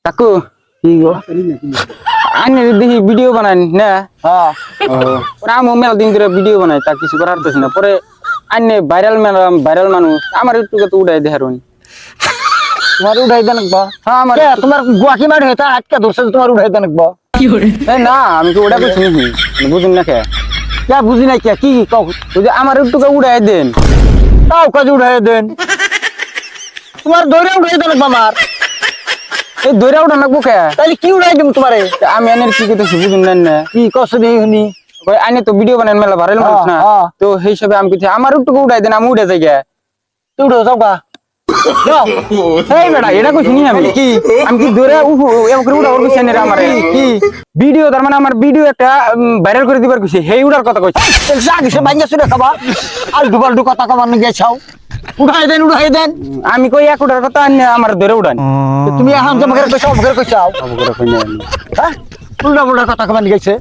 কাকু কি গো আইনে দেখি ভিডিও বানাই না হ্যাঁ পরে আমি মেলা দিন ধরে ভিডিও বানাই তা কিছু করার পারতেছি না পরে আইনে ভাইরাল মানুষ আমার একটু তো উড়াই দেখারুন তোমার উঠাই দেন হ্যাঁ আমার তোমার গুয়াকি মারি হইতা আটকা ধরছে তোমার উঠাই দেন এই না আমি তো ওটা করছি নাকি বুঝুন না কে কে বুঝি নাই কে কি কও ওই যে আমার একটু উড়াই দেন তাও কাজ উঠাই দেন তোমার দৌড়ে উঠাই দেন আমার এই দৈরা উঠা লাগবো কে তাহলে কি উঠাই দিব তোমারে তা আমি আইনের কি করতেছি বুঝুন না কি কষ্ট নেই শুনি ওই আইনে তো ভিডিও বানান মেলা ভাইরাল মানুষ না হ্যাঁ। তো সেই হিসাবে আমি কিছু আমার একটু উড়াই দেন আমি উড়ে যাই গে তুই উঠো যাও গা যাও এই বেটা এটা কইছি নি আমি কি আমি কি দৈরা এমন করে উড়া উড়ছি না আমার কি ভিডিও তার মানে আমার ভিডিও একটা ভাইরাল করে দিবার কইছি হেই উড়ার কথা কইছি আগে সে ভাঙ্গা শুনে খাবা আলটু পাল্টু কথা কবার নিয়ে গেছাও উঠাই দেন আমি কই এক উড়ার কথা আনি আমার ধরে উড়ান তুমি এখন তোমাকে কইছাও আমাকে কইছাও সব করে কই না হ্যাঁ উল্টা উল্টা কথা কবার নিয়ে গেছে